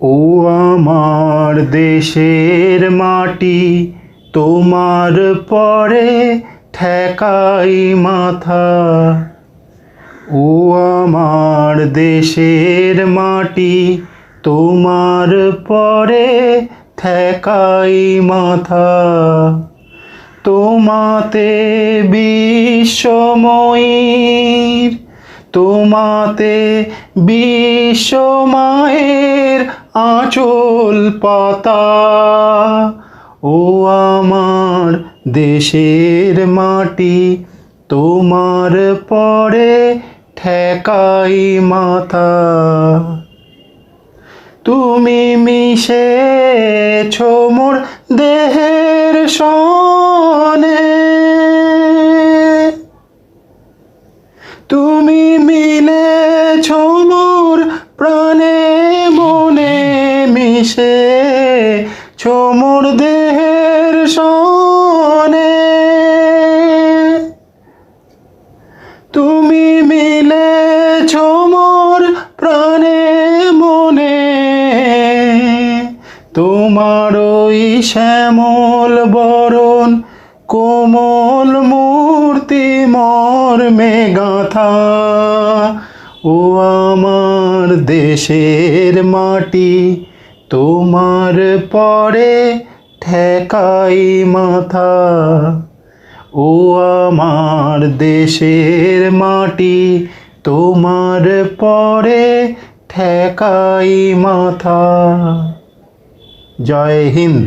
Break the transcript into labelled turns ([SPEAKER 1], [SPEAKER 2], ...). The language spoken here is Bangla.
[SPEAKER 1] ও আমার দেশের মাটি, তোমার পরে ঠেকাই মাথা। ও আমার দেশের মাটি, তোমার পরে ঠেকাই মাথা। তোমাতে বিশ্বময়ীর, তোমাতে বিশ্বমায়ের আঁচল পাতা। ও আমার দেশের মাটি, তোমার পরে ঠেকাই মাথা। তুমি মিশেছ মোর দেহের সনে, তুমি মিলেছ মোর প্রাণে মনে, মিশেছ মোর দেহের সনে। তুমি মিলেছ মোর প্রাণে মনে, তোমার ওই শ্যামল বরণ কোমল মূর্তি মর্মে গাঁথা। ও আমার দেশের মাটি, তোমার পরে ঠেকাই মাথা। ও আমার দেশের মাটি, তোমার পরে ঠেকাই মাথা। জয় হিন্দ।